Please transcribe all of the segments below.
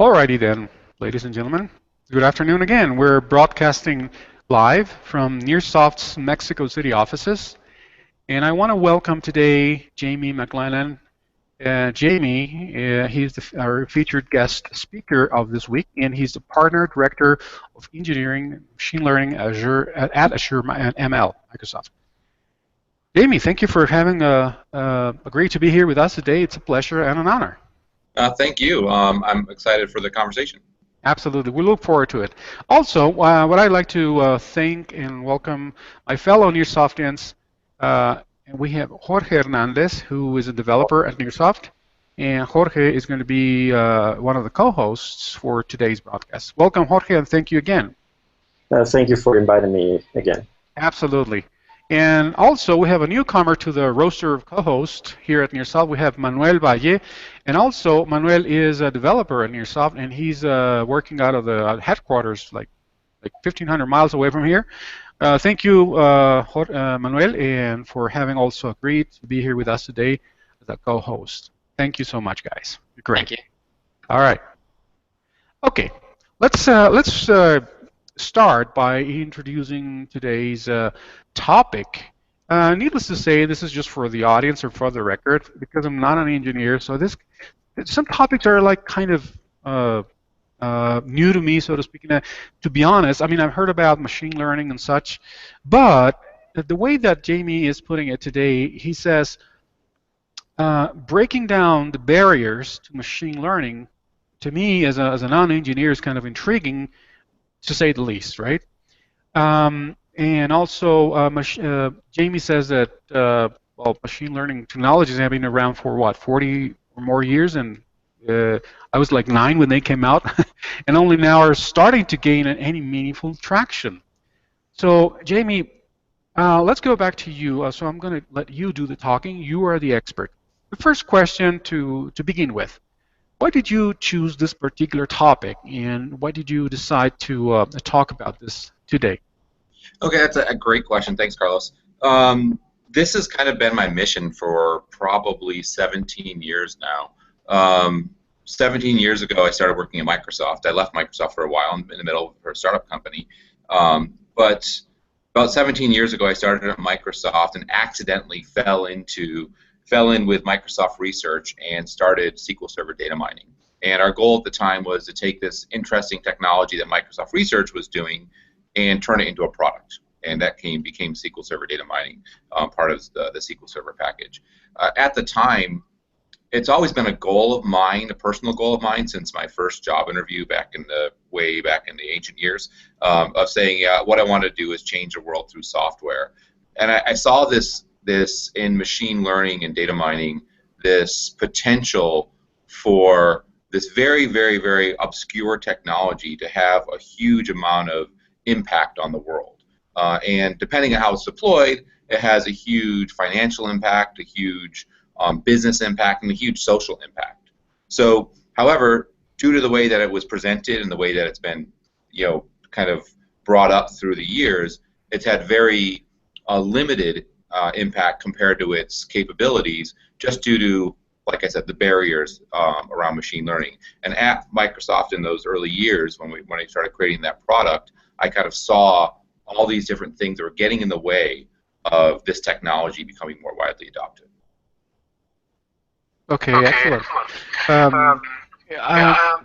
Alrighty then, ladies and gentlemen. Good afternoon again. We're broadcasting live from Nearsoft's Mexico City offices, and I want to welcome today Jamie MacLennan. Jamie, he's our featured guest speaker of this week, and he's the partner director of engineering machine learning at Azure ML, Microsoft. Jamie, thank you for having agreed to be here with us today. It's a pleasure and an honor. Thank you. I'm excited for the conversation. Absolutely. We look forward to it. Also, what I'd like to thank and welcome my fellow Nearsoftians. And we have Jorge Hernandez, who is a developer at Nearsoft. And Jorge is going to be one of the co-hosts for today's broadcast. Welcome, Jorge, and thank you again. Thank you for inviting me again. Absolutely. And also, we have a newcomer to the roster of co-hosts here at Nearsoft. We have Manuel Valle. And also, Manuel is a developer at Nearsoft, and he's working out of the headquarters, like 1,500 miles away from here. Thank you, Manuel, and for having also agreed to be here with us today as a co-host. Thank you so much, guys. You're great. Thank you. All right. Okay. Let's start by introducing today's topic. Needless to say, this is just for the audience or for the record, because I'm not an engineer. So some topics are like kind of new to me, so to speak. To be honest, I mean, I've heard about machine learning and such, but the way that Jamie is putting it today, he says, breaking down the barriers to machine learning, to me as a non-engineer, is kind of intriguing, to say the least, right? And also, Jamie says that well, machine learning technologies have been around for what, 40 or more years, and I was like 9 when they came out, and only now are starting to gain any meaningful traction. So, Jamie, let's go back to you. So I'm going to let you do the talking. You are the expert. The first question to begin with: why did you choose this particular topic, and why did you decide to talk about this today? Okay, that's a great question. Thanks, Carlos. This has kind of been my mission for probably 17 years now. 17 years ago, I started working at Microsoft. I left Microsoft for a while in the middle of a startup company. But about 17 years ago, I started at Microsoft and accidentally fell in with Microsoft Research and started SQL Server data mining. And our goal at the time was to take this interesting technology that Microsoft Research was doing and turn it into a product. And that became SQL Server data mining, part of the SQL Server package. At the time, it's always been a goal of mine, a personal goal of mine, since my first job interview way back in the ancient years, of saying, yeah, what I want to do is change the world through software. And I saw this in machine learning and data mining, this potential for this very, very, very obscure technology to have a huge amount of impact on the world. And depending on how it's deployed, it has a huge financial impact, a huge business impact, and a huge social impact. So, however, due to the way that it was presented and the way that it's been, kind of brought up through the years, it's had very limited impact compared to its capabilities, just due to, like I said, the barriers around machine learning. And at Microsoft in those early years, when I started creating that product, I kind of saw all these different things that were getting in the way of this technology becoming more widely adopted. Okay, excellent.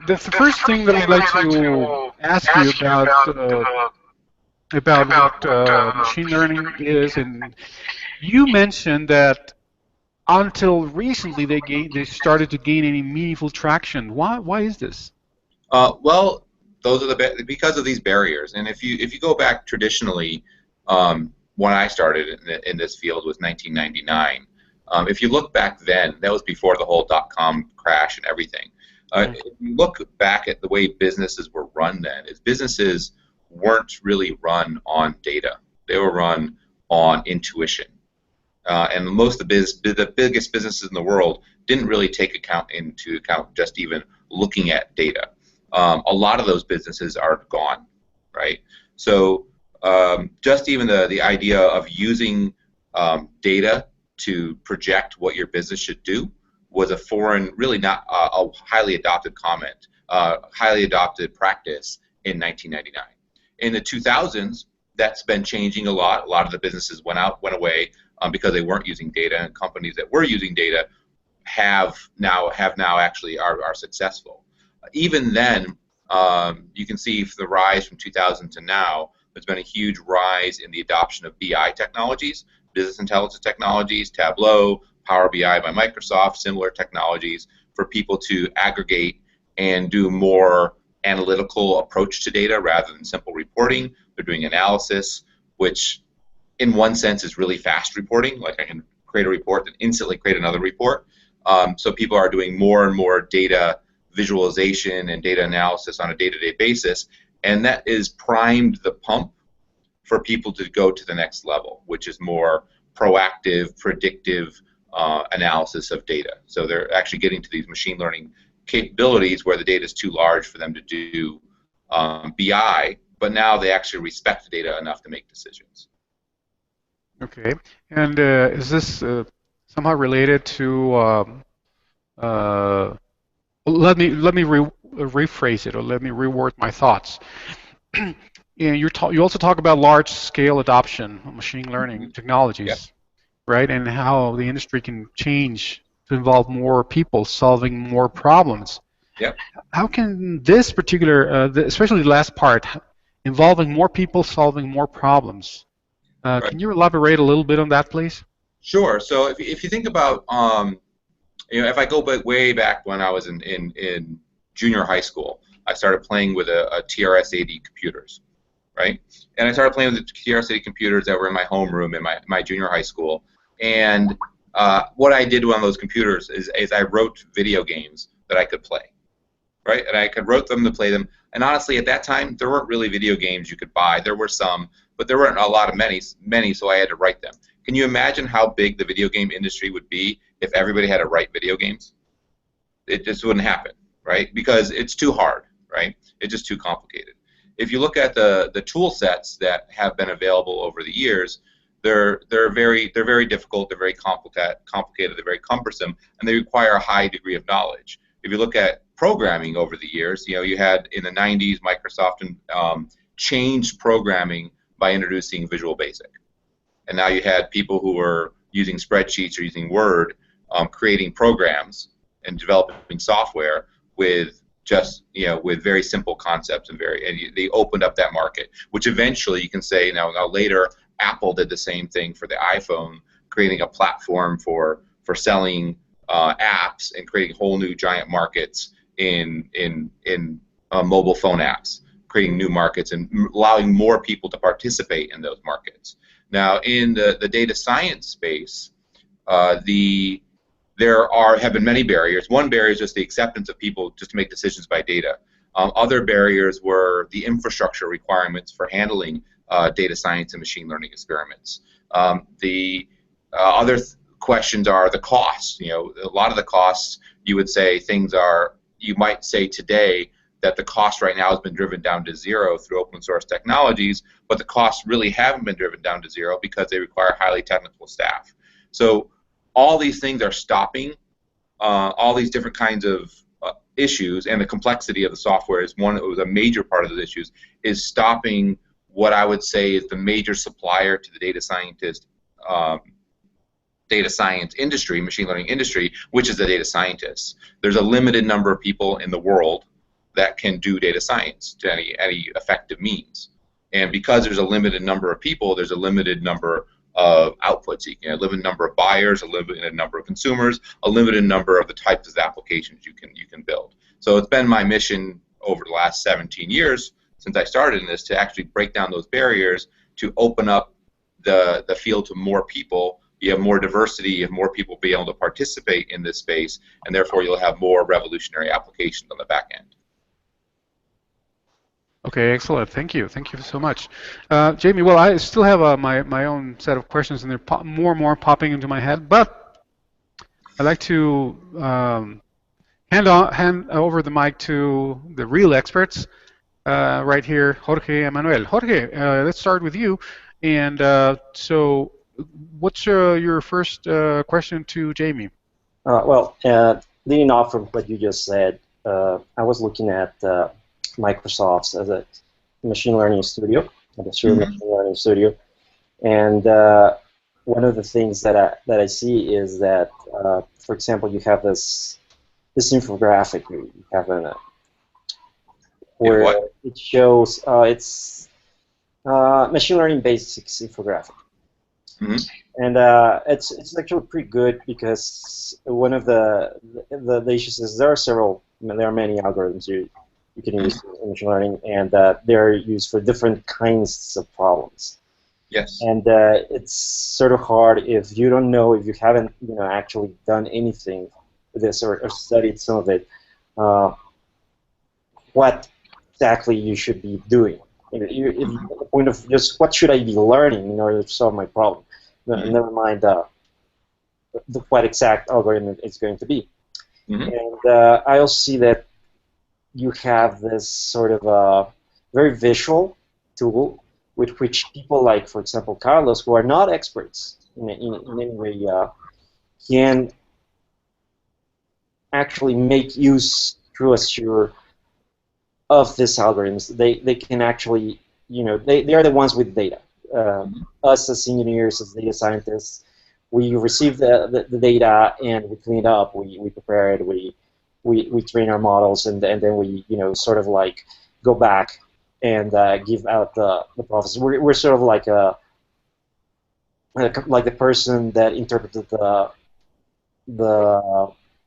The first thing that I'd like to ask you about what machine learning is, and you mentioned that until recently they started to gain any meaningful traction. Why is this? Well, those are because of these barriers. And if you go back traditionally, when I started in this field was 1999. If you look back then, that was before the whole .com crash and everything. If you look back at the way businesses were run then, businesses weren't really run on data. They were run on intuition. And most of the biggest businesses in the world didn't really take into account just even looking at data. A lot of those businesses are gone, right? So just even the idea of using data to project what your business should do was a foreign, really not a highly adopted highly adopted practice in 1999. In the 2000s, that's been changing a lot. A lot of the businesses went away because they weren't using data, and companies that were using data have now actually are successful. Even then, you can see the rise from 2000 to now. There's been a huge rise in the adoption of BI technologies, business intelligence technologies, Tableau, Power BI by Microsoft, similar technologies for people to aggregate and do more analytical approach to data rather than simple reporting. They're doing analysis, which in one sense is really fast reporting. Like I can create a report and instantly create another report. So people are doing more and more data visualization and data analysis on a day-to-day basis, and that is primed the pump for people to go to the next level, which is more proactive, predictive analysis of data. So they're actually getting to these machine learning capabilities where the data is too large for them to do BI, but now they actually respect the data enough to make decisions. Okay, and is this somehow related to? Let me rephrase it, or let me reword my thoughts. And you also talk about large-scale adoption of machine learning technologies, Yep. right? And how the industry can change to involve more people solving more problems. Yep. How can this particular, especially the last part, involving more people solving more problems? Right. Can you elaborate a little bit on that, please? Sure. So if you think about, if I go way back when I was in junior high school, I started playing with a TRS-80 computers, right? And I started playing with the TRS-80 computers that were in my homeroom in my junior high school. And what I did on those computers is I wrote video games that I could play, right? And I wrote them to play them. And honestly, at that time, there weren't really video games you could buy. There were some, but there weren't a lot of many, so I had to write them. Can you imagine how big the video game industry would be if everybody had to write video games? It just wouldn't happen, right? Because it's too hard, right? It's just too complicated. If you look at the tool sets that have been available over the years, they're very difficult, they're very complicated, they're very cumbersome, and they require a high degree of knowledge. If you look at programming over the years, you had in the 90s Microsoft changed programming by introducing Visual Basic. And now you had people who were using spreadsheets or using Word, creating programs and developing software with just with very simple concepts and they opened up that market, which eventually you can say now later Apple did the same thing for the iPhone, creating a platform for selling apps and creating whole new giant markets in mobile phone apps, creating new markets and allowing more people to participate in those markets. Now, in the data science space, have been many barriers. One barrier is just the acceptance of people just to make decisions by data. Other barriers were the infrastructure requirements for handling data science and machine learning experiments. The other questions are the costs. A lot of the costs, you would say you might say today that the cost right now has been driven down to zero through open source technologies, but the costs really haven't been driven down to zero because they require highly technical staff. So all these things are stopping all these different kinds of issues, and the complexity of the software is was a major part of the issues, is stopping what I would say is the major supplier to the data science industry, machine learning industry, which is the data scientists. There's a limited number of people in the world that can do data science to any effective means. And because there's a limited number of people, there's a limited number of outputs. You can have a limited number of buyers, a limited number of consumers, a limited number of the types of applications you can build. So it's been my mission over the last 17 years since I started in this to actually break down those barriers, to open up the field to more people. You have more diversity, you have more people be able to participate in this space, and therefore you'll have more revolutionary applications on the back end. Okay, excellent. Thank you. Thank you so much. Jamie, well, I still have my own set of questions, and they're more and more popping into my head, but I'd like to hand over the mic to the real experts right here, Jorge and Manuel. Jorge, let's start with you. And so what's your first question to Jamie? Leading off from what you just said, I was looking at Microsoft's as a machine learning studio, an Azure machine learning studio, and one of the things that I see is that, for example, you have this infographic you have where it shows it's machine learning basics infographic. And it's actually pretty good because one of the issues is there are many algorithms you can use in machine learning, and they're used for different kinds of problems. Yes. And it's sort of hard if you don't know, if you haven't actually done anything with this or studied some of it, what exactly you should be doing. The point of just what should I be learning in order to solve my problem. Never mind what exact algorithm it's going to be. And I also see that you have this sort of very visual tool with which people like, for example, Carlos, who are not experts in any way, can actually make use through Azure of these algorithms. They can actually, they are the ones with data. Us as engineers, as data scientists, we receive the data and we clean it up, we prepare it, we train our models, and then we sort of like go back and give out the process. We're sort of like the person that interpreted the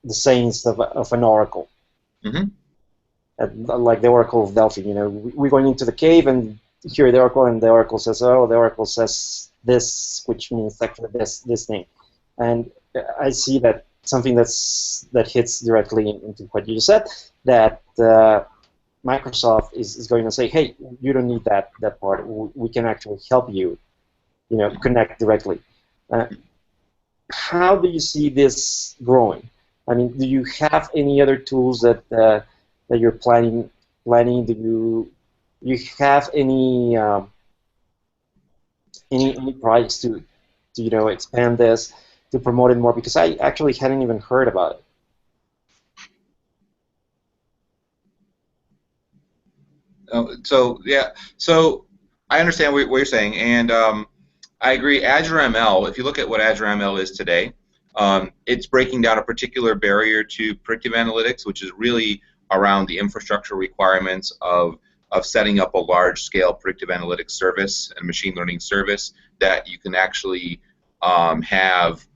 sayings of an oracle. Like the Oracle of Delphi. We're going into the cave and hear the oracle, and the oracle says, "Oh, the oracle says this," which means actually this thing. And I see that something that hits directly into what you said, that Microsoft is going to say, "Hey, you don't need that part. We can actually help you, connect directly." How do you see this growing? I mean, do you have any other tools that you're planning? Do you have any projects to expand this, to promote it more? Because I actually hadn't even heard about it. So I understand what you're saying, and I agree. Azure ML, if you look at what Azure ML is today, it's breaking down a particular barrier to predictive analytics, which is really around the infrastructure requirements of setting up a large-scale predictive analytics service and machine learning service that you can actually have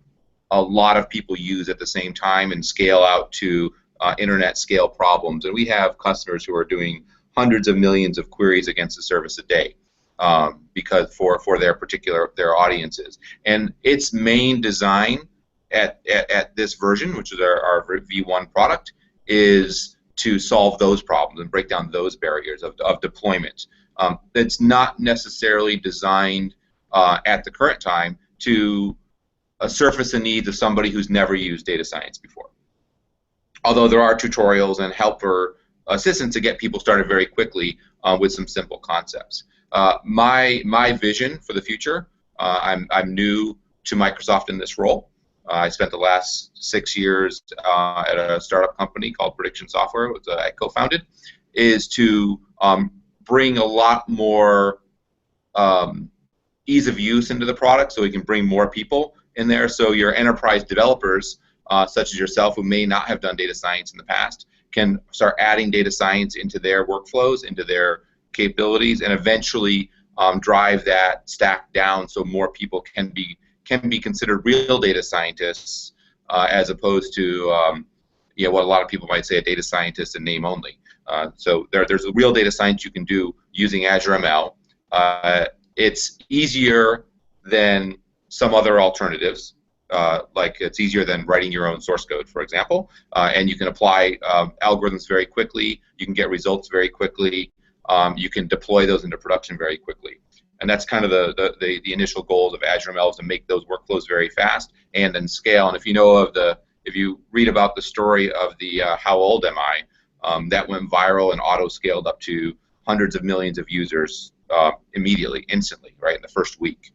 a lot of people use at the same time and scale out to internet-scale problems. And we have customers who are doing hundreds of millions of queries against the service a day because for their audiences. And its main design at this version, which is our V1 product, is to solve those problems and break down those barriers of deployment. It's not necessarily designed at the current time to surface the needs of somebody who's never used data science before. Although there are tutorials and helper assistance to get people started very quickly with some simple concepts. My vision for the future, I'm new to Microsoft in this role. I spent the last 6 years at a startup company called Prediction Software, which I co-founded, is to bring a lot more ease of use into the product so we can bring more people in there. So your enterprise developers, such as yourself, who may not have done data science in the past, can start adding data science into their workflows, into their capabilities, and eventually drive that stack down so more people can be considered real data scientists as opposed to what a lot of people might say, a data scientist in name only. So there's a real data science you can do using Azure ML. It's easier than some other alternatives. Like it's easier than writing your own source code, for example, and you can apply algorithms very quickly. You can get results very quickly. You can deploy those into production very quickly, and that's kind of the initial goals of Azure ML, is to make those workflows very fast and then scale. And if you read about the story of the How Old Am I, that went viral and auto scaled up to hundreds of millions of users immediately, instantly, right, in the first week,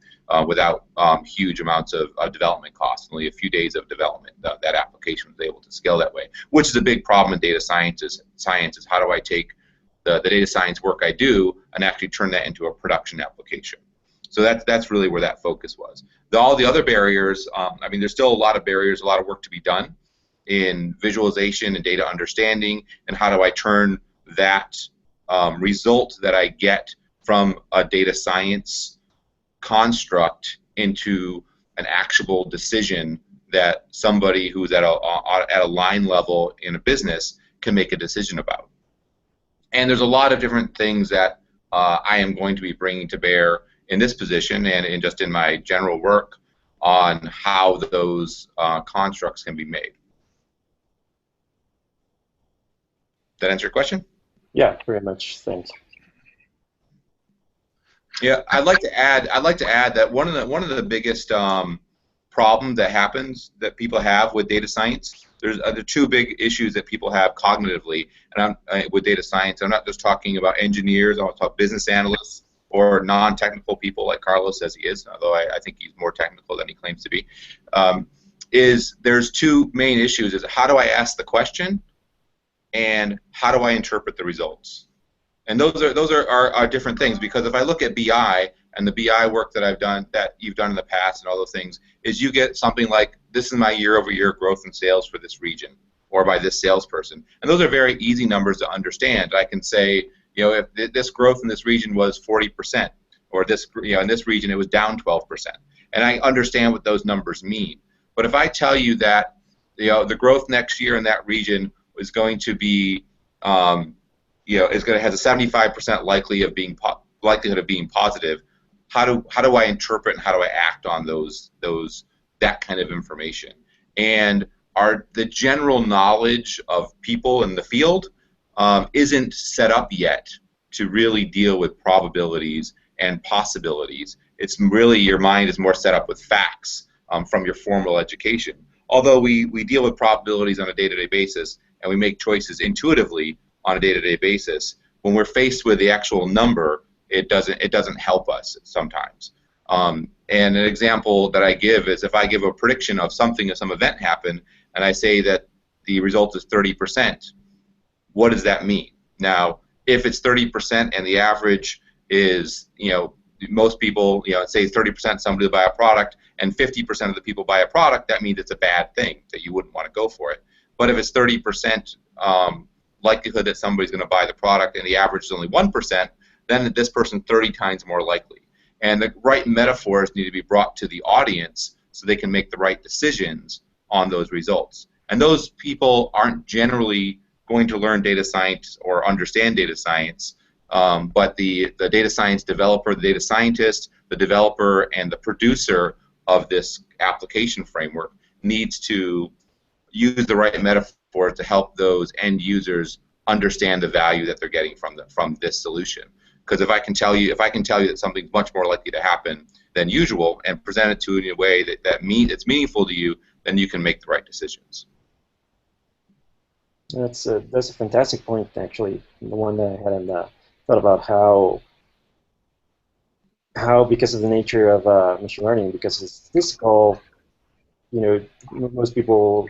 without huge amounts of development costs. Only a few days of development, that application was able to scale that way, which is a big problem in data science is how do I take the data science work I do and actually turn that into a production application. So that's really where that focus was. All the other barriers, I mean, there's still a lot of barriers, a lot of work to be done in visualization and data understanding, and how do I turn that result that I get from a data science construct into an actionable decision that somebody who's at a line level in a business can make a decision about. And there's a lot of different things that I am going to be bringing to bear in this position and just in my general work on how those constructs can be made. Did that answer your question? Yeah, very much. Thanks. Yeah, I'd like to add that one of the biggest problems that people have with data science. There's the two big issues that people have cognitively, and with data science. I'm not just talking about engineers. I'm talking about business analysts or non-technical people like Carlos says he is, although I think he's more technical than he claims to be. There's two main issues: is how do I ask the question, and how do I interpret the results? And those are different things, because if I look at BI and the BI work that I've done, that you've done in the past, and all those things, is you get something like, this is my year-over-year growth in sales for this region, or by this salesperson. And those are very easy numbers to understand. I can say, you know, if this growth in this region was 40%, or this, you know, in this region it was down 12%, and I understand what those numbers mean. But if I tell you that, you know, the growth next year in that region is going to be, you know, has a 75% likelihood of being positive. How do I interpret and how do I act on that kind of information? And the general knowledge of people in the field isn't set up yet to really deal with probabilities and possibilities. It's really, your mind is more set up with facts from your formal education. Although we deal with probabilities on a day-to-day basis, and we make choices intuitively on a day-to-day basis, when we're faced with the actual number, it doesn't help us sometimes. And an example that I give is, if I give a prediction of something, if some event happened, and I say that the result is 30%, what does that mean? Now, if it's 30% and the average is, you know, most people, you know, say 30% somebody will buy a product, and 50% of the people buy a product, that means it's a bad thing, that you wouldn't want to go for it. But if it's 30% likelihood that somebody's going to buy the product and the average is only 1%, then this person's 30 times more likely. And the right metaphors need to be brought to the audience so they can make the right decisions on those results. And those people aren't generally going to learn data science or understand data science, but the data science developer, the data scientist, the developer, and the producer of this application framework needs to use the right metaphor to help those end users understand the value that they're getting from this solution. Because if I can tell you that something's much more likely to happen than usual, and present it to you in a way it's meaningful to you, then you can make the right decisions. That's a fantastic point, actually. The one that I hadn't thought about, how because of the nature of machine learning, because it's statistical, you know, most people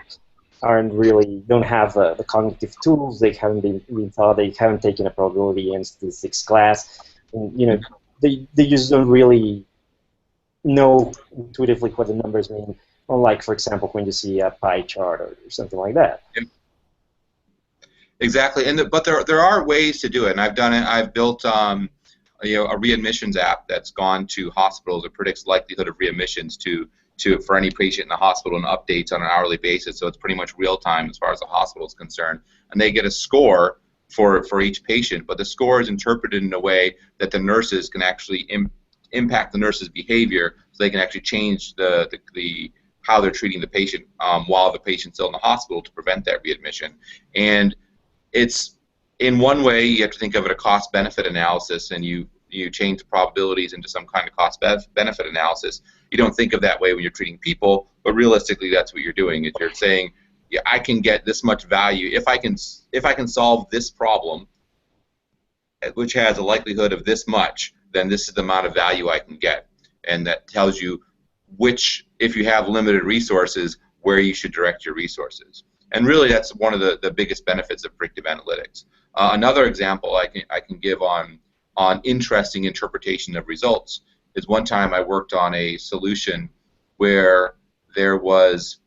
don't have the cognitive tools. They haven't been taught. They haven't taken a probability and statistics class, and you know, they just don't really know intuitively what the numbers mean. Unlike, for example, when you see a pie chart or something like that. Exactly, but there are ways to do it, and I've done it. I've built you know, a readmissions app that's gone to hospitals. It predicts likelihood of readmissions for any patient in the hospital, and updates on an hourly basis. So it's pretty much real time as far as the hospital is concerned. And they get a score for each patient, but the score is interpreted in a way that the nurses can actually impact the nurse's behavior, so they can actually change how they're treating the patient while the patient's still in the hospital to prevent that readmission. And it's, in one way, you have to think of it a cost-benefit analysis, and you change the probabilities into some kind of cost-benefit analysis. You don't think of that way when you're treating people, but realistically, that's what you're doing. Is you're saying, yeah, I can get this much value if I can solve this problem, which has a likelihood of this much. then this is the amount of value I can get. And that tells you which, if you have limited resources, where you should direct your resources. And really, that's one of the biggest benefits of predictive analytics. Another example I can give on interesting interpretation of results is one time I worked on a solution where there was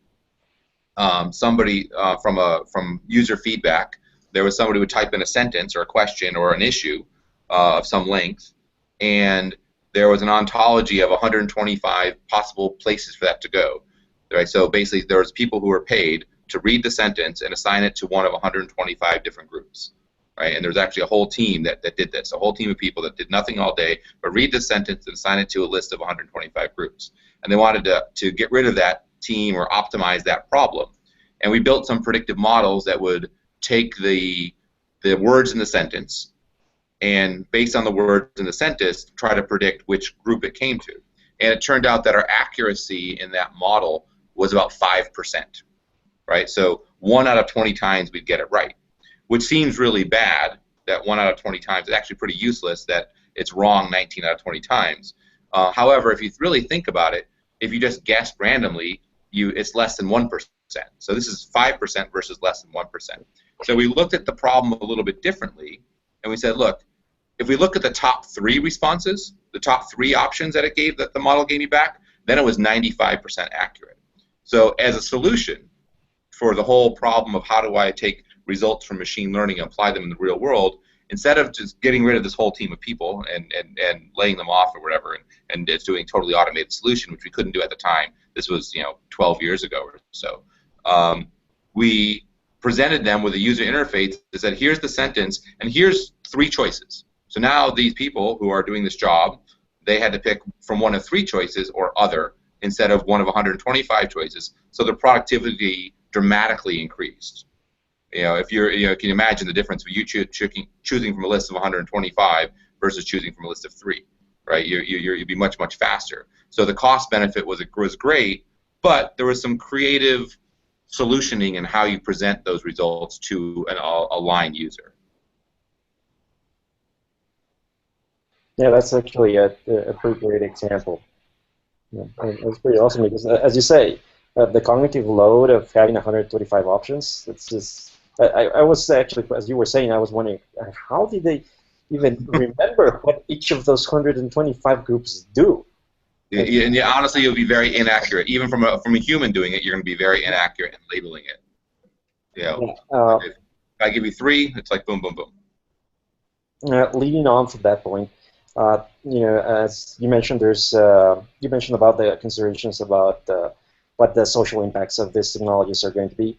somebody from user feedback. There was somebody who would type in a sentence or a question or an issue of some length, and there was an ontology of 125 possible places for that to go. Right? So basically, there was people who were paid to read the sentence and assign it to one of 125 different groups. Right? And there's actually a whole team that did this, a whole team of people that did nothing all day but read the sentence and assign it to a list of 125 groups. And they wanted to get rid of that team or optimize that problem. And we built some predictive models that would take the words in the sentence and, based on the words in the sentence, try to predict which group it came to. And it turned out that our accuracy in that model was about 5%. Right? So 1 out of 20 times we'd get it right, which seems really bad, that 1 out of 20 times. It's actually pretty useless that it's wrong 19 out of 20 times. However, if you really think about it, if you just guessed randomly, it's less than 1%. So this is 5% versus less than 1%. So we looked at the problem a little bit differently, and we said, look, if we look at the top 3 responses, the top 3 options that the model gave me back, then it was 95% accurate. So as a solution for the whole problem of how do I take results from machine learning and apply them in the real world, instead of just getting rid of this whole team of people and laying them off or whatever, and just doing a totally automated solution, which we couldn't do at the time. This was 12 years ago or so. We presented them with a user interface that said, here's the sentence, and here's 3 choices. So now these people who are doing this job, they had to pick from one of 3 choices or other instead of one of 125 choices. So the productivity dramatically increased. If you're, can you imagine the difference of you choosing from a list of 125 versus choosing from a list of 3, right? You'd be much, much faster. So the cost benefit was great, but there was some creative solutioning in how you present those results to a line user. Yeah, that's actually a pretty great example. Yeah, it's pretty awesome because, as you say, the cognitive load of having 125 options, it's just... I was actually, as you were saying, I was wondering, how did they even remember what each of those 125 groups do? Yeah, honestly, you'll be very inaccurate. Even from a human doing it, you're going to be very inaccurate in labeling it. If I give you 3, it's like boom, boom, boom. Leading on from that point, as you mentioned, you mentioned about the considerations about what the social impacts of these technologies are going to be.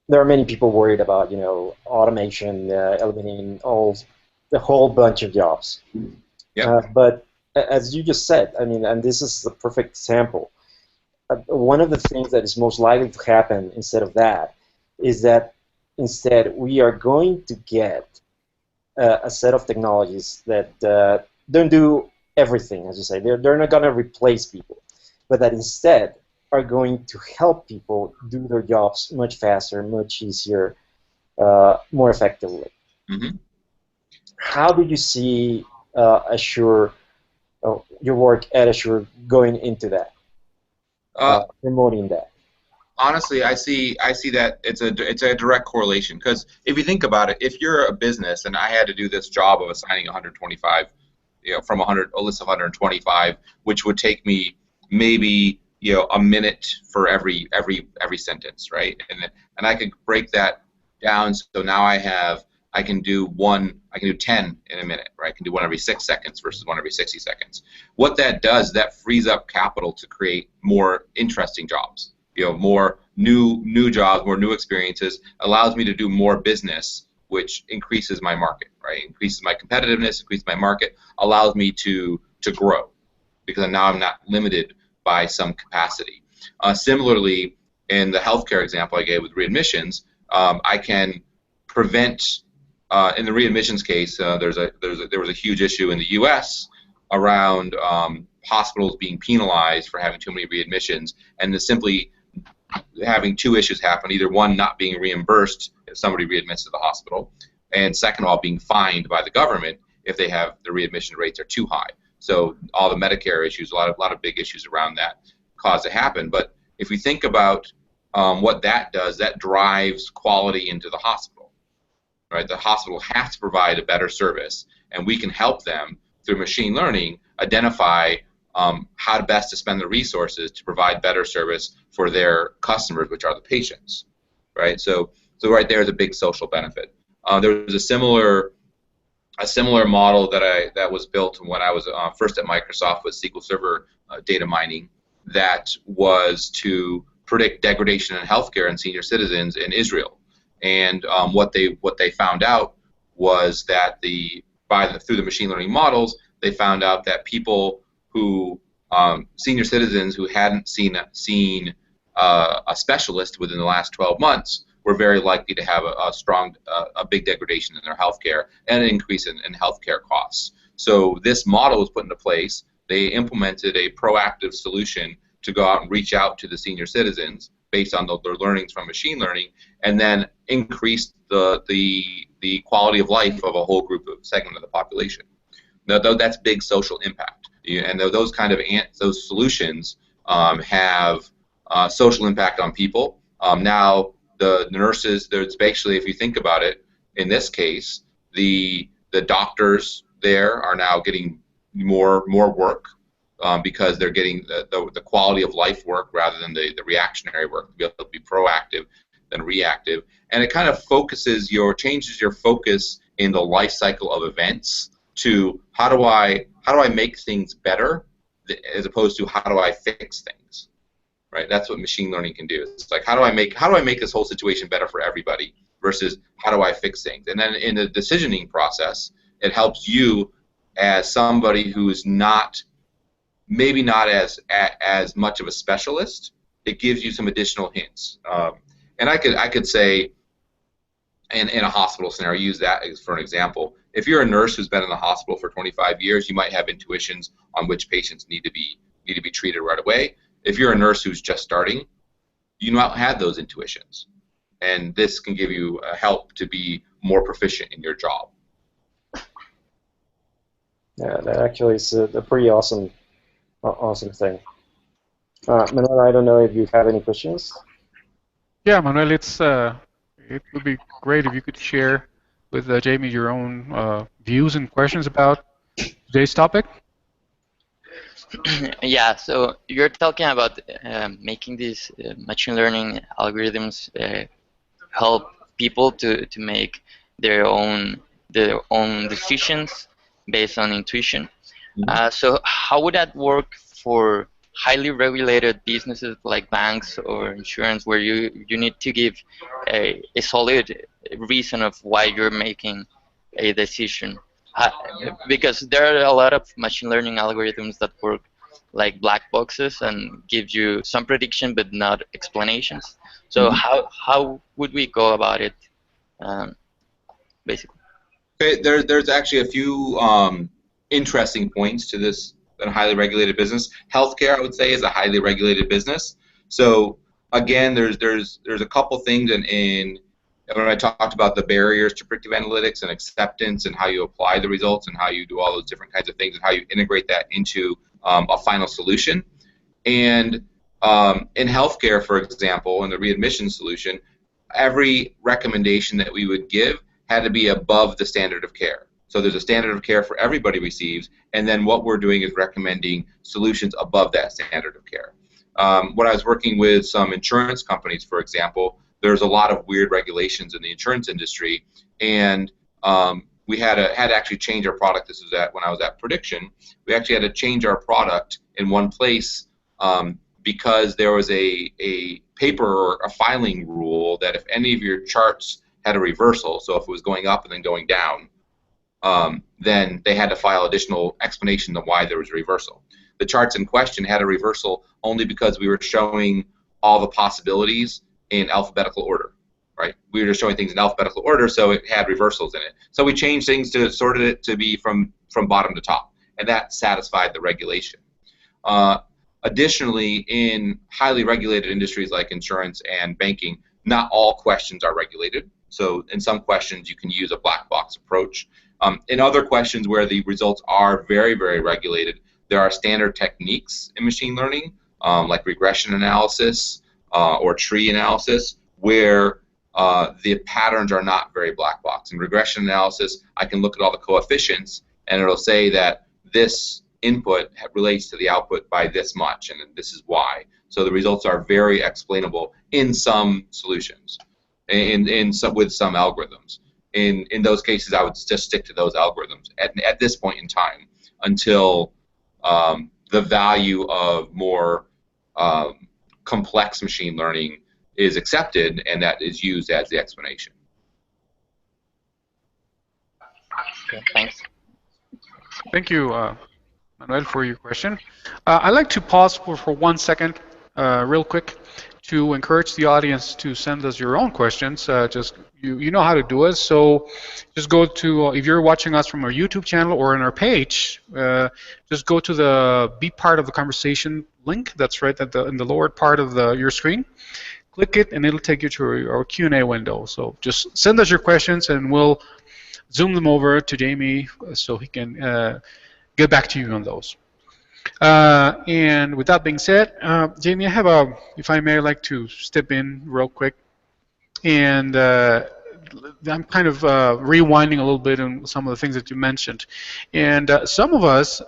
There are many people worried about, automation, eliminating the whole bunch of jobs. Yeah. But as you just said, I mean, and this is the perfect example. One of the things that is most likely to happen instead of that is that instead we are going to get a set of technologies that don't do everything, as you say. They're not going to replace people, but that instead are going to help people do their jobs much faster, much easier, more effectively. Mm-hmm. How do you see Azure, your work at Azure going into that, promoting that? Honestly, I see that it's a direct correlation, because if you think about it, if you're a business and I had to do this job of assigning 125, from a list of 125, which would take me maybe a minute for every sentence, right? And I could break that down, so now I can do 10 in a minute, right? I can do one every 6 seconds versus one every 60 seconds. What that does, that frees up capital to create more interesting jobs, more new jobs, more new experiences, allows me to do more business, which increases my market, right? Increases my competitiveness, increases my market, allows me to grow, because now I'm not limited by some capacity. Similarly, in the healthcare example I gave with readmissions, I can prevent. In the readmissions case, there was a huge issue in the U.S. around hospitals being penalized for having too many readmissions, and simply having 2 issues happen: either one, not being reimbursed if somebody readmits to the hospital, and second of all, being fined by the government if they have the readmission rates are too high. So all the Medicare issues, a lot of big issues around that cause to happen. But if we think about what that does, that drives quality into the hospital, right? The hospital has to provide a better service, and we can help them through machine learning identify how best to spend the resources to provide better service for their customers, which are the patients, right? So right there is a big social benefit. There was a similar model that was built when I was first at Microsoft with SQL Server data mining that was to predict degradation in healthcare in senior citizens in Israel. And what they found out was that through the machine learning models, they found out that people who senior citizens who hadn't seen a specialist within the last 12 months were very likely to have a big degradation in their healthcare and an increase in healthcare costs. So this model was put into place. They implemented a proactive solution to go out and reach out to the senior citizens based on their learnings from machine learning, and then increase the quality of life of a whole segment of the population. Now, that's big social impact, and those kind of those solutions have social impact on people. Now the nurses, there's basically, if you think about it, in this case, the doctors there are now getting more work because they're getting the quality of life work rather than the reactionary work, to be able to be proactive than reactive. And it kind of changes your focus in the life cycle of events to how do I make things better as opposed to how do I fix things, right? That's what machine learning can do. It's like how do I make this whole situation better for everybody versus how do I fix things? And then in the decisioning process, it helps you as somebody who's maybe not as much of a specialist. It gives you some additional hints. And I could say, in a hospital scenario, use that for an example. If you're a nurse who's been in the hospital for 25 years, you might have intuitions on which patients need to be treated right away. If you're a nurse who's just starting, you not have those intuitions, and this can give you help to be more proficient in your job. Yeah, that actually is a pretty awesome thing. Manuel, I don't know if you have any questions. Yeah, Manuel, it would be great if you could share with Jamie your own views and questions about today's topic. Yeah, so you're talking about making these machine learning algorithms help people to make their own decisions based on intuition. So how would that work for highly regulated businesses like banks or insurance, where you need to give a solid reason of why you're making a decision? Because there are a lot of machine learning algorithms that work like black boxes and give you some prediction but not explanations. So how would we go about it, basically? Okay, there's actually a few interesting points to this in a highly regulated business. Healthcare, I would say, is a highly regulated business. So again, there's a couple things in when I talked about the barriers to predictive analytics and acceptance and how you apply the results and how you do all those different kinds of things and how you integrate that into a final solution. And in healthcare, for example, in the readmission solution, every recommendation that we would give had to be above the standard of care. So there's a standard of care for everybody receives, and then what we're doing is recommending solutions above that standard of care. When I was working with some insurance companies, for example, there's a lot of weird regulations in the insurance industry, and we had to actually change our product. This was when I was at Prediction. We actually had to change our product in one place because there was a paper or a filing rule that if any of your charts had a reversal, so if it was going up and then going down, then they had to file additional explanation of why there was a reversal. The charts in question had a reversal only because we were showing all the possibilities in alphabetical order, right? We were just showing things in alphabetical order, so it had reversals in it. So we changed things to sorted it to be from bottom to top, and that satisfied the regulation. Additionally, in highly regulated industries like insurance and banking, not all questions are regulated. So in some questions, you can use a black box approach. In other questions where the results are very, very regulated, there are standard techniques in machine learning, like regression analysis or tree analysis, where the patterns are not very black box. In regression analysis, I can look at all the coefficients, and it'll say that this input relates to the output by this much, and this is why. So the results are very explainable in some solutions, with some algorithms. In those cases, I would just stick to those algorithms at this point in time until the value of more complex machine learning is accepted, and that is used as the explanation. Okay, thanks. Thank you, Manuel, for your question. I'd like to pause for 1 second, real quick, to encourage the audience to send us your own questions. Just you know how to do it. So just go to, if you're watching us from our YouTube channel or on our page, just go to the Be Part of the Conversation link. That's right in the lower part of your screen. Click it, and it'll take you to our Q&A window. So just send us your questions, and we'll zoom them over to Jamie so he can get back to you on those. And with that being said, Jamie, I have if I may, I'd like to step in real quick. And I'm kind of rewinding a little bit on some of the things that you mentioned. And some of us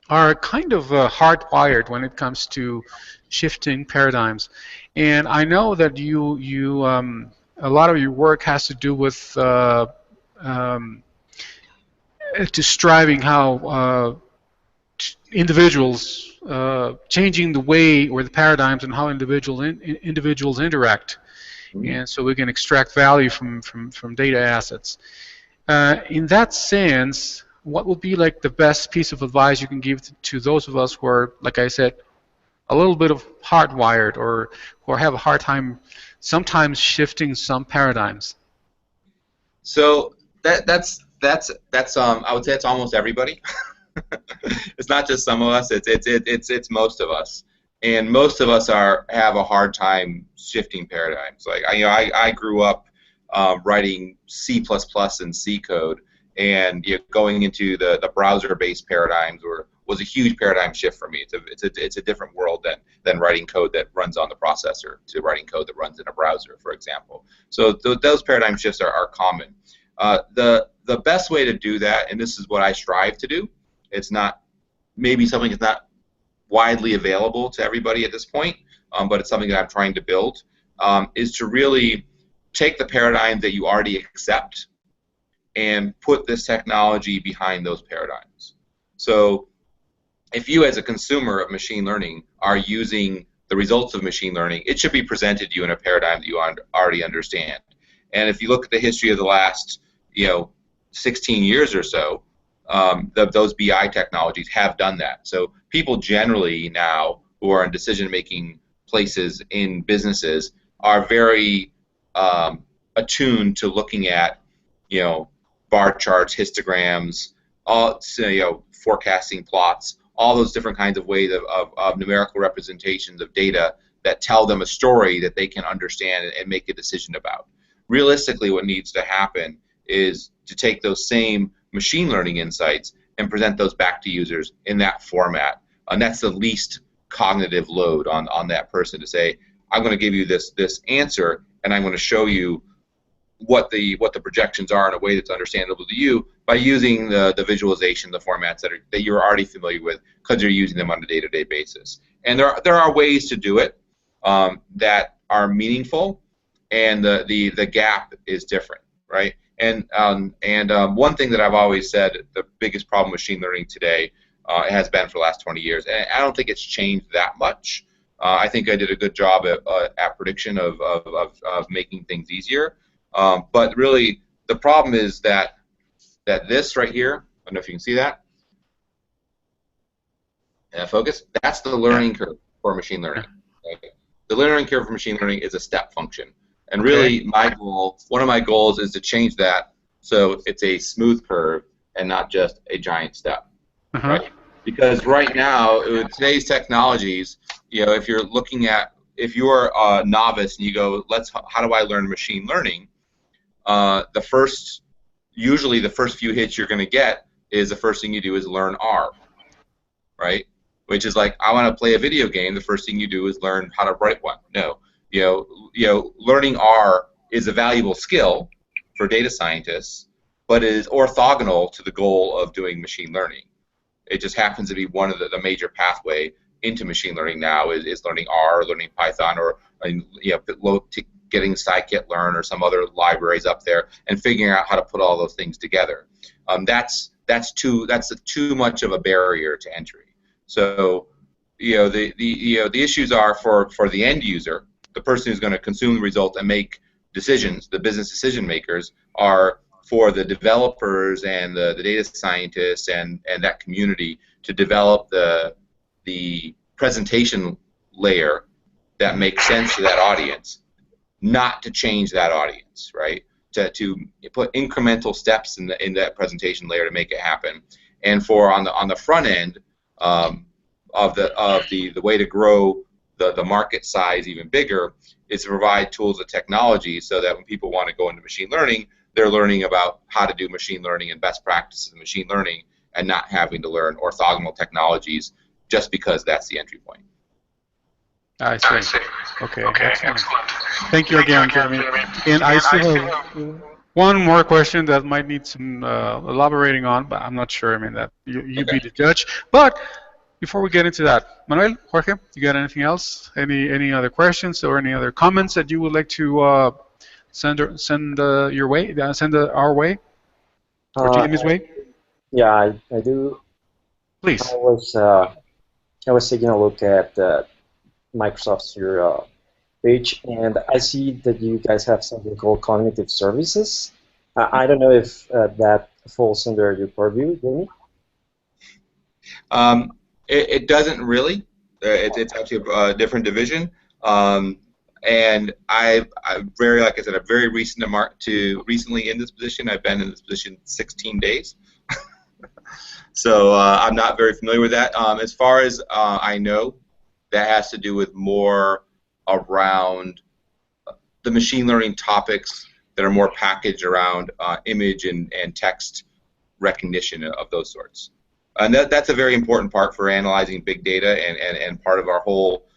are kind of hardwired when it comes to shifting paradigms. And I know that a lot of your work has to do with just striving how individuals changing the way or the paradigms and how individuals interact, and so we can extract value from data assets. In that sense, what would be like the best piece of advice you can give to those of us who are, like I said, a little bit of hardwired or who have a hard time sometimes shifting some paradigms? So that's I would say it's almost everybody. It's not just some of us. It's most of us, and most of us have a hard time shifting paradigms. Like I grew up writing C++ and C code, and going into the browser-based paradigms was a huge paradigm shift for me. It's a different world than writing code that runs on the processor to writing code that runs in a browser, for example. So those paradigm shifts are common. The best way to do that, and this is what I strive to do, it's not maybe something that's not widely available to everybody at this point, but it's something that I'm trying to build, is to really take the paradigm that you already accept and put this technology behind those paradigms. So if you as a consumer of machine learning are using the results of machine learning, it should be presented to you in a paradigm that you already understand. And if you look at the history of the last 16 years or so, those BI technologies have done that. So people generally now who are in decision-making places in businesses are very attuned to looking at bar charts, histograms, forecasting plots, all those different kinds of ways of numerical representations of data that tell them a story that they can understand and make a decision about. Realistically, what needs to happen is to take those same machine learning insights and present those back to users in that format. And that's the least cognitive load on that person to say, I'm going to give you this answer, and I'm going to show you what the projections are in a way that's understandable to you by using the visualization, the formats that you're already familiar with, because you're using them on a day-to-day basis. And there are ways to do it that are meaningful, and the gap is different, right? And one thing that I've always said, the biggest problem with machine learning today, it has been for the last 20 years, and I don't think it's changed that much. I think I did a good job at prediction of making things easier. But really, the problem is that this right here, I don't know if you can see that. Focus. That's the learning curve for machine learning. Okay. The learning curve for machine learning is a step function. And really, one of my goals is to change that so it's a smooth curve and not just a giant step. Right? Because right now, with today's technologies, if you're a novice and you go, how do I learn machine learning? usually the first few hits you're going to get is the first thing you do is learn R, right? Which is like, I want to play a video game. The first thing you do is learn how to write one. No, learning R is a valuable skill for data scientists, but it is orthogonal to the goal of doing machine learning. It just happens to be one of the major pathway into machine learning now is learning R, learning Python, or getting scikit-learn or some other libraries up there and figuring out how to put all those things together. That's too much of a barrier to entry. So the issues are for the end user, the person who's going to consume the result and make decisions, the business decision makers, are for the developers and the data scientists and that community to develop the presentation layer that makes sense to that audience, not to change that audience, right? To put incremental steps in that presentation layer to make it happen. And for on the front end of the way to grow the market size even bigger is to provide tools and technology so that when people want to go into machine learning, they're learning about how to do machine learning and best practices of machine learning and not having to learn orthogonal technologies just because that's the entry point. I see. Okay, excellent. Thank you again, Jeremy. And I still have one more question that might need some elaborating on, but I'm not sure. I mean, that you be the judge. But before we get into that, Manuel, Jorge, you got anything else? Any other questions or any other comments that you would like to send your way, send our way, or Jamie's way? Yeah, I do. Please. I was taking a look at Microsoft's your page, and I see that you guys have something called cognitive services. I don't know if that falls under your purview, Jamie. It doesn't really. It's actually a different division. And I'm very, like I said, I'm very recently in this position. I've been in this position 16 days. So I'm not very familiar with that. As far as I know, that has to do with more around the machine learning topics that are more packaged around image and text recognition of those sorts. And that's a very important part for analyzing big data and part of our whole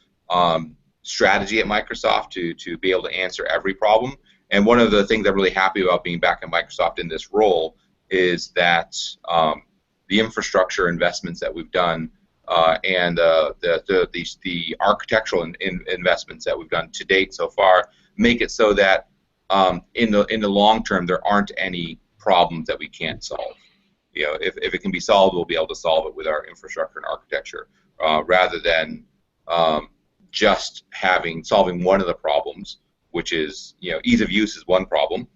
strategy at Microsoft to be able to answer every problem. And one of the things I'm really happy about being back at Microsoft in this role is that the infrastructure investments that we've done and the architectural investments that we've done to date so far make it so that in the long term there aren't any problems that we can't solve. If it can be solved, we'll be able to solve it with our infrastructure and architecture, rather than just solving one of the problems, which is ease of use is one problem,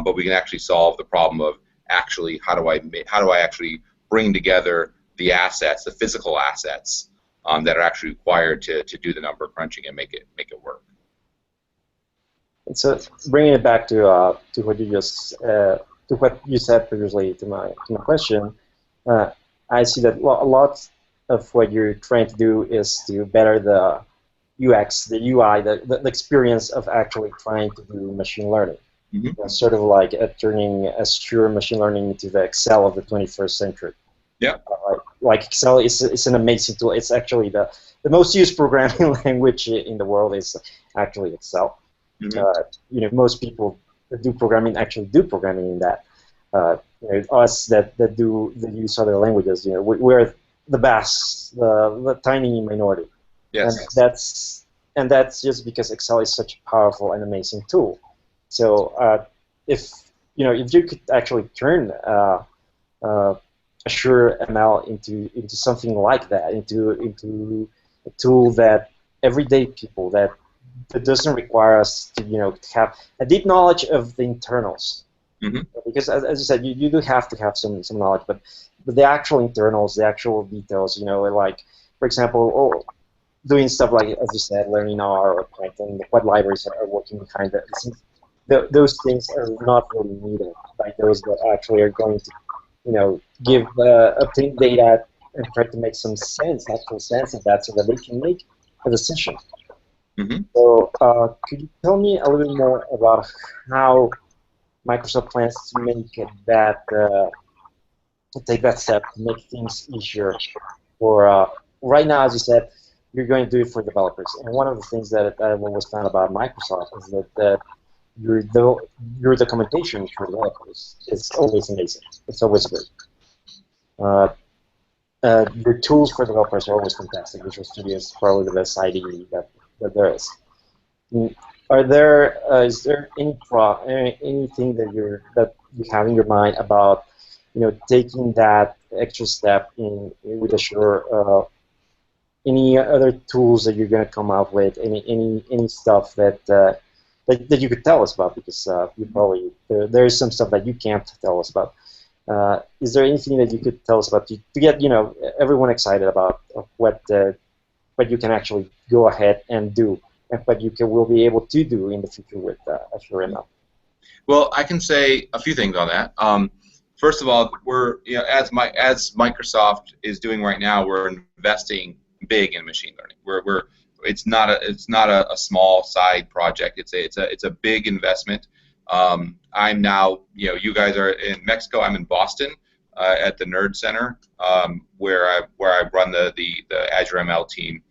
but we can actually solve the problem of actually how do I actually bring together the assets, the physical assets that are actually required to do the number crunching and make it work. And so, bringing it back to what you just to what you said previously to my question, I see that a lot of what you're trying to do is to better the UX, the UI, the experience of actually trying to do machine learning. Mm-hmm. Sort of like turning a pure machine learning into the Excel of the 21st century. Yeah. Like Excel is an amazing tool. It's actually the most used programming language in the world is actually Excel. Mm-hmm. Most people that do programming actually do programming in that. Us that use other languages, we're the best, the tiny minority. Yes. And that's just because Excel is such a powerful and amazing tool. So if you could actually turn Azure ML into something like that, into a tool that everyday people that doesn't require us to have a deep knowledge of the internals. Mm-hmm. Because as you said, you do have to have some knowledge, but the actual internals, the actual details, like for example, doing stuff like, as you said, learning R or Python, what libraries are working behind that. Those things are not really needed by those that actually are going to, give obtain data and try to make some actual sense of that, so that they can make a decision. Mm-hmm. So, could you tell me a little more about how Microsoft plans to make that take that step to make things easier for right now, as you said, you're going to do it for developers. And one of the things that I've always found about Microsoft is that your documentation for developers is always amazing. It's always good. Your tools for developers are always fantastic. Visual Studio is probably the best IDE that there is. Is there anything that you have in your mind about taking that extra step with Azure? Any other tools that you're going to come out with? Any stuff that that you could tell us about? Because you probably there is some stuff that you can't tell us about. Is there anything that you could tell us about to get everyone excited about what you can actually go ahead and do, and what you will be able to do in the future with Azure ML? Well, I can say a few things on that. First of all, we're as Microsoft is doing right now, we're investing big in machine learning. It's not a small side project. It's a big investment. I'm now, you guys are in Mexico. I'm in Boston at the Nerd Center, where I run the Azure ML team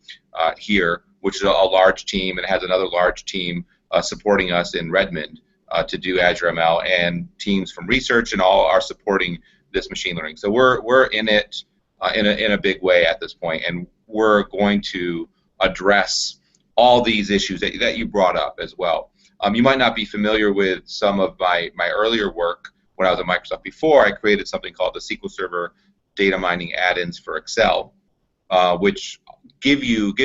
here, which is a large team, and has another large team supporting us in Redmond to do Azure ML, and teams from research and all are supporting this machine learning. So we're in it in a big way at this point, and we're going to address all these issues that you brought up as well. You might not be familiar with some of my earlier work when I was at Microsoft. Before, I created something called the SQL Server data mining add-ins for Excel, which give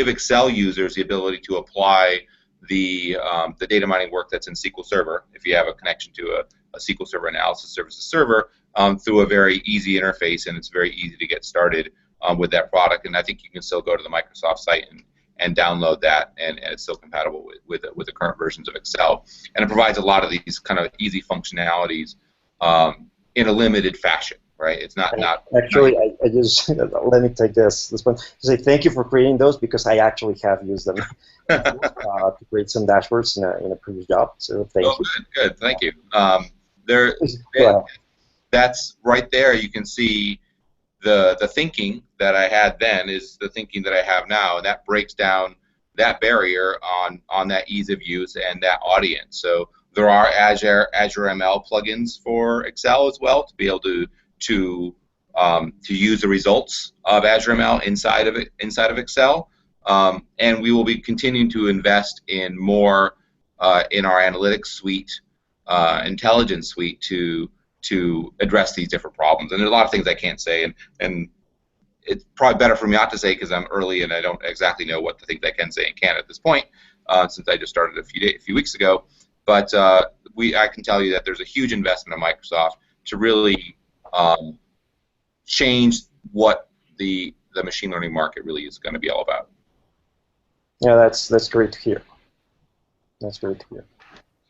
Excel users the ability to apply the data mining work that's in SQL Server, if you have a connection to a SQL Server analysis services server, through a very easy interface, and it's very easy to get started with that product. And I think you can still go to the Microsoft site and download that, and it's still compatible with the current versions of Excel. And it provides a lot of these kind of easy functionalities in a limited fashion, right? It's not actually. I just let me take this one to say thank you for creating those, because I actually have used them to create some dashboards in a previous job. So thank you. Good, thank you. That's right there. You can see the thinking that I had then is the thinking that I have now, and that breaks down that barrier on that ease of use and that audience. So there are Azure ML plugins for Excel as well to be able to use the results of Azure ML inside of Excel, and we will be continuing to invest in more in our analytics suite, intelligence suite to address these different problems. And there's a lot of things I can't say, and it's probably better for me not to say because I'm early and I don't exactly know what the things I can say and can't at this point, since I just started a few weeks ago. But I can tell you that there's a huge investment in Microsoft to really change what the machine learning market really is going to be all about. Yeah, that's great to hear. That's great to hear.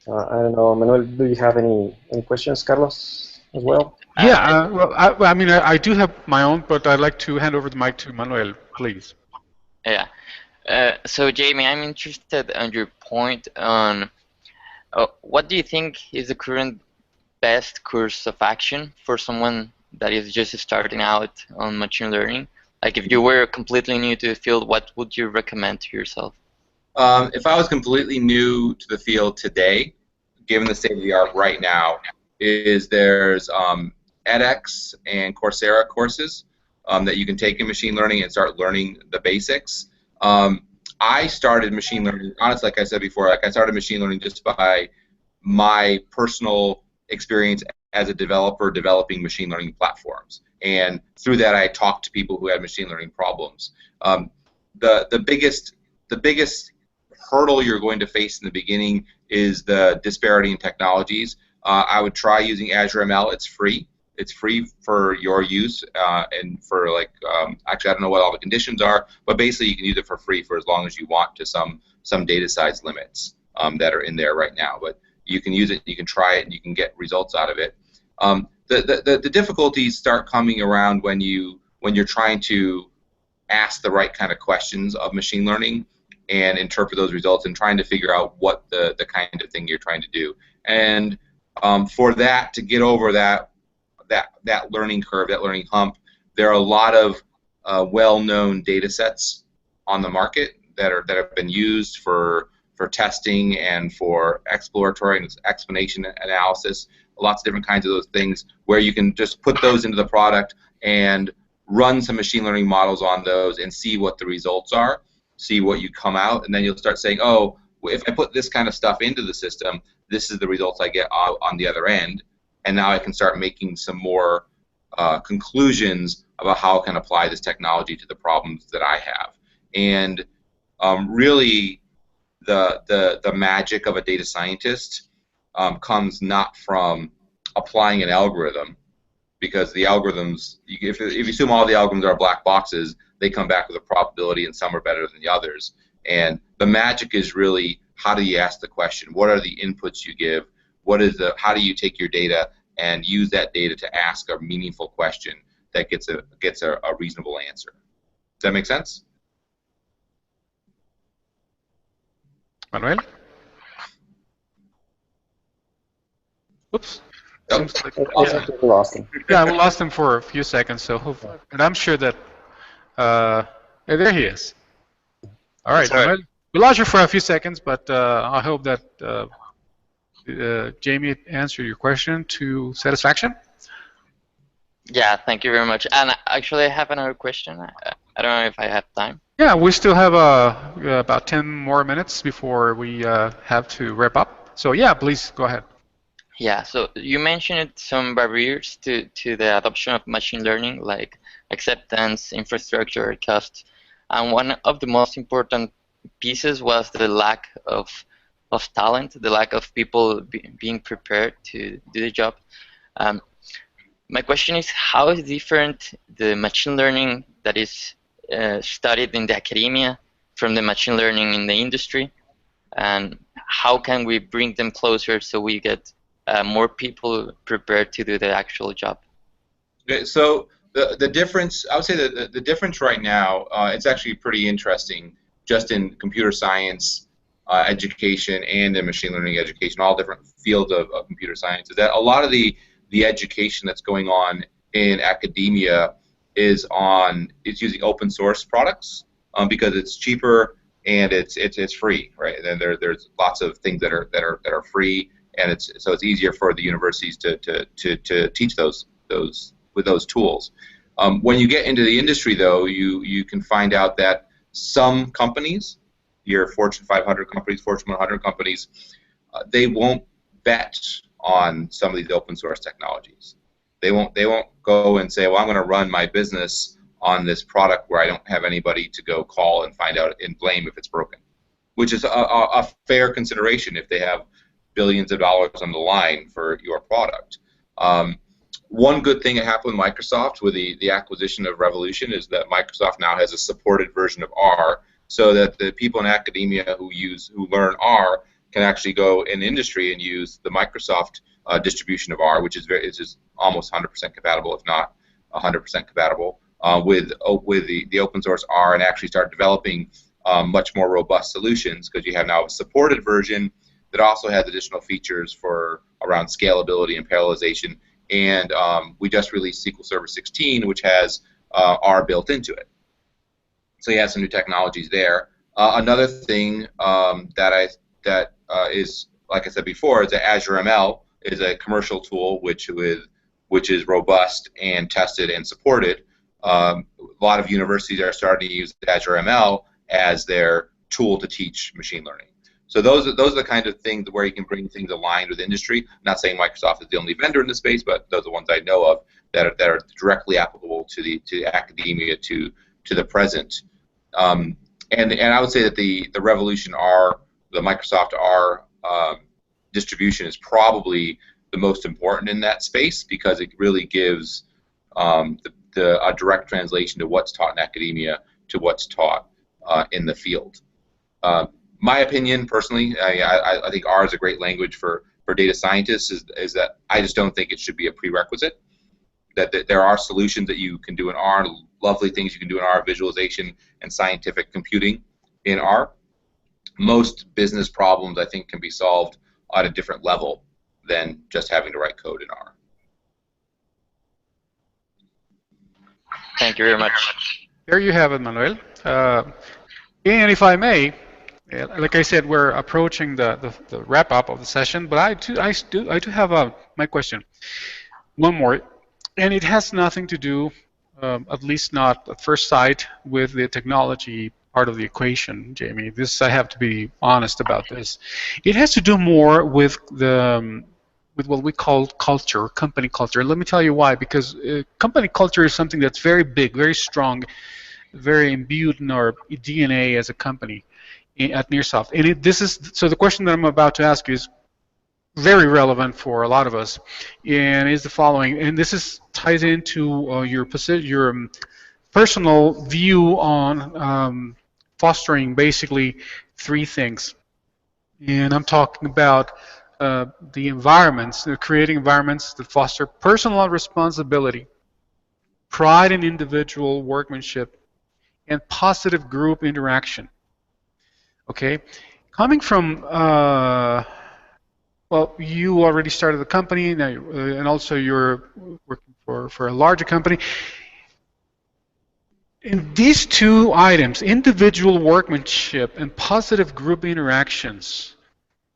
I don't know, Manuel, do you have any questions, Carlos, as well? Yeah, well, I mean, I do have my own, but I'd like to hand over the mic to Manuel, please. Yeah. So, Jamie, I'm interested on your point on what do you think is the current best course of action for someone that is just starting out on machine learning? Like, if you were completely new to the field, what would you recommend to yourself? If I was completely new to the field today, given the state of the art right now, there's edX and Coursera courses that you can take in machine learning and start learning the basics. I started machine learning, honestly, like I said before, I started machine learning just by my personal experience as a developer developing machine learning platforms. And through that, I talked to people who had machine learning problems. The biggest hurdle you're going to face in the beginning is the disparity in technologies. I would try using Azure ML. It's free. It's free for your use, and for actually I don't know what all the conditions are, but basically you can use it for free for as long as you want to some data size limits that are in there right now. But you can use it, you can try it, and you can get results out of it. The difficulties start coming around when you're trying to ask the right kind of questions of machine learning and interpret those results and trying to figure out what the kind of thing you're trying to do. And For that to get over that learning curve, that learning hump, there are a lot of well-known data sets on the market that have been used for testing and for exploratory and explanation analysis. Lots of different kinds of those things where you can just put those into the product and run some machine learning models on those and see what the results are, see what you come out, and then you'll start saying, oh, if I put this kind of stuff into the system, this is the results I get on the other end, and now I can start making some more conclusions about how I can apply this technology to the problems that I have. And really, the magic of a data scientist comes not from applying an algorithm, because the algorithms, if you assume all the algorithms are black boxes, they come back with a probability, and some are better than the others. And the magic is really, how do you ask the question? What are the inputs you give? How do you take your data and use that data to ask a meaningful question that gets a reasonable answer? Does that make sense? Manuel? Oops. Oh. Seems like, I think we lost him. yeah, we lost him for a few seconds, so hopefully, and I'm sure that hey, there he is. All right, Manuel. We lost you for a few seconds, but I hope that Jamie answered your question to satisfaction. Yeah, thank you very much. And actually, I have another question. I don't know if I have time. Yeah, we still have about 10 more minutes before we have to wrap up. So yeah, please go ahead. Yeah, so you mentioned some barriers to the adoption of machine learning, like acceptance, infrastructure, cost. And one of the most important pieces was the lack of talent, the lack of people being prepared to do the job. My question is, how is different the machine learning that is studied in the academia from the machine learning in the industry? And how can we bring them closer so we get more people prepared to do the actual job? Okay, so the difference, I would say that the difference right now, it's actually pretty interesting, just in computer science education and in machine learning education, all different fields of computer science, is that a lot of the education that's going on in academia is using open source products because it's cheaper and it's free, right? And there's lots of things that are free, and so it's easier for the universities to teach those with those tools. When you get into the industry, though, you can find out that some companies, your Fortune 500 companies, Fortune 100 companies, they won't bet on some of these open source technologies. They won't go and say, well, I'm going to run my business on this product where I don't have anybody to go call and find out and blame if it's broken, which is a fair consideration if they have billions of dollars on the line for your product. One good thing that happened with Microsoft with the acquisition of Revolution is that Microsoft now has a supported version of R, so that the people in academia who learn R can actually go in industry and use the Microsoft distribution of R, which is just almost 100% compatible, if not 100% compatible, with the open source R, and actually start developing much more robust solutions, because you have now a supported version that also has additional features for around scalability and parallelization. And we just released SQL Server 16, which has R built into it. So you have some new technologies there. Another thing that is, like I said before, is that Azure ML is a commercial tool which is robust and tested and supported. A lot of universities are starting to use Azure ML as their tool to teach machine learning. So those are the kind of things where you can bring things aligned with industry. I'm not saying Microsoft is the only vendor in this space, but those are the ones I know of that are directly applicable to academia, to the present. And I would say that the Revolution R, the Microsoft R distribution is probably the most important in that space, because it really gives a direct translation to what's taught in academia to what's taught in the field. My opinion, personally, I think R is a great language for data scientists, is that I just don't think it should be a prerequisite. That there are solutions that you can do in R, lovely things you can do in R, visualization and scientific computing in R. Most business problems, I think, can be solved at a different level than just having to write code in R. Thank you very much. There you have it, Manuel. And if I may, like I said, we're approaching the wrap up of the session, but I do have my question. One more, and it has nothing to do, at least not at first sight, with the technology part of the equation, Jamie. This, I have to be honest about this. It has to do more with with what we call culture, company culture. Let me tell you why. Because company culture is something that's very big, very strong, very imbued in our DNA as a company at Nearsoft. And this is so. The question that I'm about to ask you is very relevant for a lot of us, and is the following. And this is ties into your personal view on fostering basically three things. And I'm talking about the environments, creating environments that foster personal responsibility, pride in individual workmanship, and positive group interaction. Okay, coming from well, you already started the company now, and also you're working for a larger company. In these two items, individual workmanship and positive group interactions,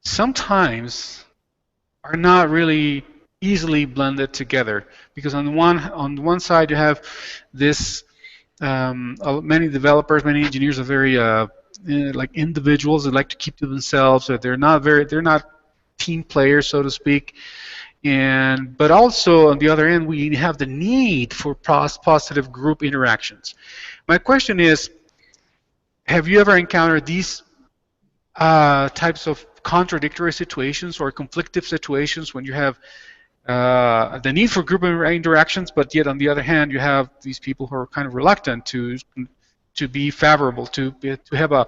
sometimes are not really easily blended together, because on the one side you have this many developers, many engineers are very like individuals that like to keep to themselves, or they're not team players, so to speak. But also on the other end, we have the need for positive group interactions. My question is, have you ever encountered these types of contradictory situations or conflictive situations when you have the need for group interactions, but yet on the other hand you have these people who are kind of reluctant to be favorable, to have a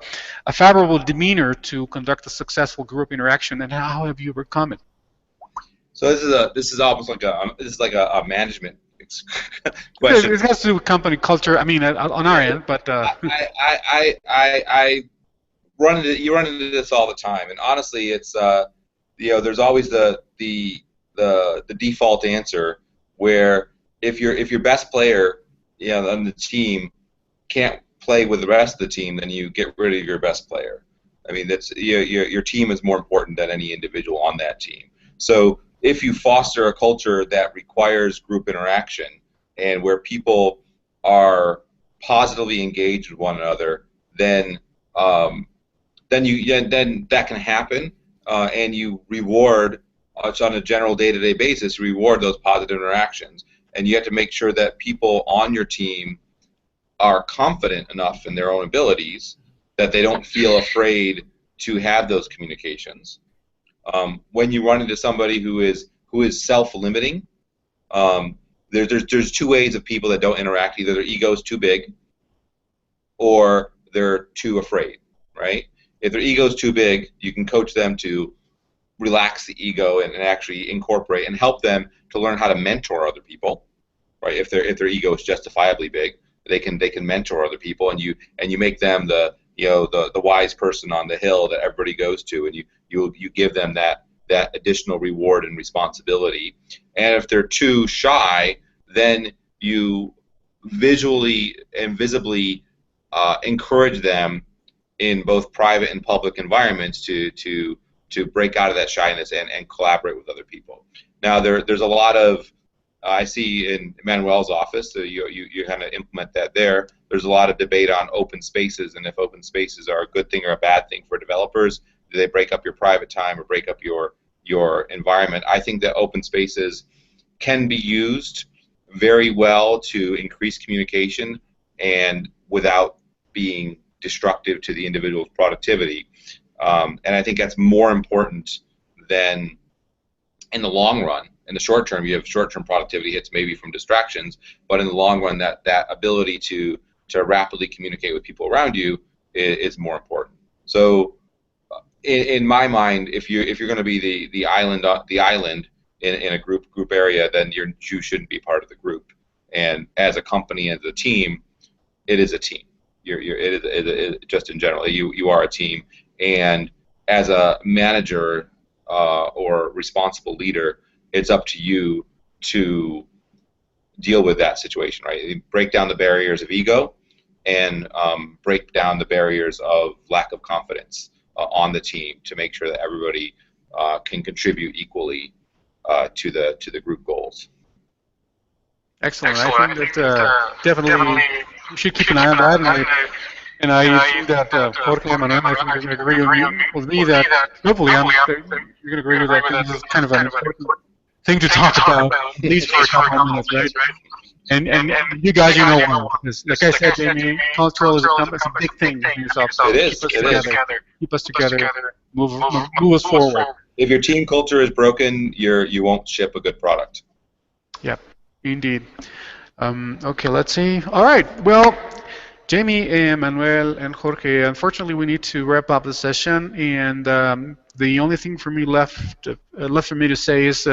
favorable demeanor to conduct a successful group interaction, and how have you overcome it? So this is almost like a management question. It has to do with company culture. I mean, on our end, but I run into this all the time, and honestly, it's there's always the default answer where if your best player on the team can't play with the rest of the team, then you get rid of your best player. I mean, that's your team is more important than any individual on that team. So if you foster a culture that requires group interaction and where people are positively engaged with one another, then that can happen, and you reward on a general day-to-day basis, reward those positive interactions. And you have to make sure that people on your team are confident enough in their own abilities that they don't feel afraid to have those communications. When you run into somebody who is self-limiting, there's two ways of people that don't interact. Either their ego is too big, or they're too afraid. Right? If their ego is too big, you can coach them to relax the ego and actually incorporate and help them to learn how to mentor other people. Right? If their ego is justifiably big, they can mentor other people, and you make them the wise person on the hill that everybody goes to, and you give them that additional reward and responsibility. And if they're too shy, then you visually and visibly encourage them in both private and public environments to break out of that shyness and collaborate with other people. Now there's a lot of I see in Manuel's office, so you kind of implement that there. There's a lot of debate on open spaces, and if open spaces are a good thing or a bad thing for developers. Do they break up your private time or break up your environment? I think that open spaces can be used very well to increase communication and without being destructive to the individual's productivity. And I think that's more important than in the long run. In the short term, you have short-term productivity hits maybe from distractions, but in the long run, that ability to rapidly communicate with people around you is more important. So, in my mind, if you're going to be the island in a group area, then you shouldn't be part of the group. And as a company, as a team, it is a team. It is just in general, you are a team. And as a manager, or responsible leader, it's up to you to deal with that situation, right? Break down the barriers of ego and break down the barriers of lack of confidence on the team to make sure that everybody can contribute equally to the group goals. Excellent. I think that definitely we should keep an eye on that, and I think that Jorge and Manuel, I think you're going to agree with me that hopefully you're going to agree with that. This is kind of an important thing to talk about, at least for a couple of minutes, right? And you guys, you know why. Because, like I said, Jamie, cultural is a big thing in yourself. So keep us together, move us forward. If your team culture is broken, you won't ship a good product. Yep, indeed. Okay, let's see. All right. Well, Jamie, Manuel, and Jorge, unfortunately, we need to wrap up the session, and the only thing for me left for me to say is,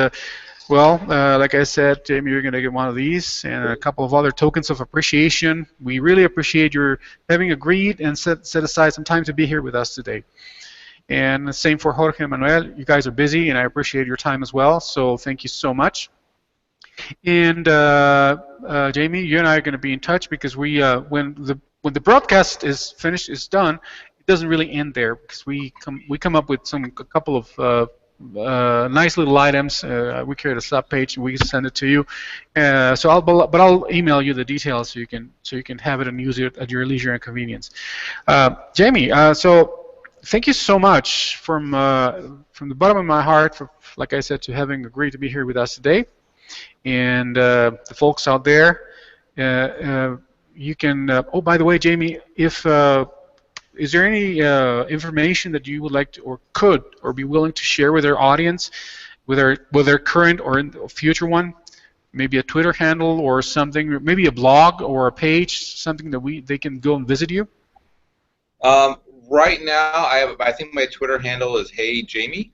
like I said, Jamie, you're going to get one of these and a couple of other tokens of appreciation. We really appreciate your having agreed and set aside some time to be here with us today. And the same for Jorge and Manuel. You guys are busy, and I appreciate your time as well, so thank you so much. And Jamie, you and I are going to be in touch because we, when the broadcast is finished, is done, it doesn't really end there because we come up with a couple of nice little items. We create a sub page and we send it to you. So I'll email you the details so you can have it and use it at your leisure and convenience. Jamie, so thank you so much from the bottom of my heart for, like I said, to having agreed to be here with us today. And the folks out there, you can. Oh, by the way, Jamie, if is there any information that you would like to, or could, or be willing to share with our audience, with their current or future one, maybe a Twitter handle or something, maybe a blog or a page, something that they can go and visit you? Right now, I think my Twitter handle is Hey Jamie.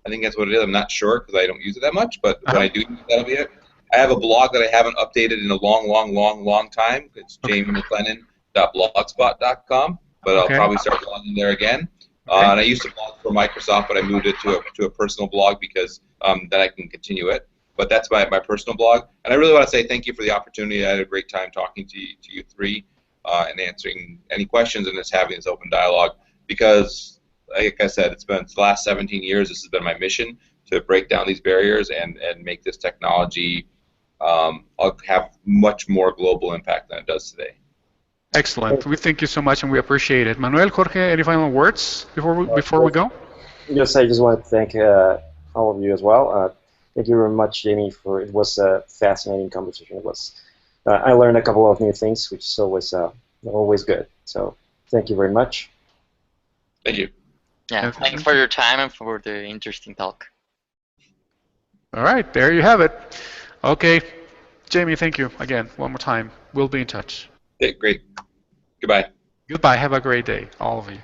I think that's what it is. I'm not sure because I don't use it that much, but when I do, that'll be it. I have a blog that I haven't updated in a long time. It's jamiemclennan.blogspot.com, but I'll probably start blogging there again. And I used to blog for Microsoft, but I moved it to a personal blog because then I can continue it. But that's my personal blog. And I really want to say thank you for the opportunity. I had a great time talking to you three and answering any questions and just having this open dialogue because, like I said, it's been the last 17 years. This has been my mission to break down these barriers and make this technology have much more global impact than it does today. Excellent. We thank you so much, and we appreciate it. Manuel, Jorge, any final words before we go? Yes, I just want to thank all of you as well. Thank you very much, Jamie. It was a fascinating conversation. It was. I learned a couple of new things, which is always good. So thank you very much. Thank you. Yeah, thanks for your time and for the interesting talk. All right, there you have it. Okay, Jamie, thank you again one more time. We'll be in touch. Okay, great. Goodbye. Goodbye. Have a great day, all of you.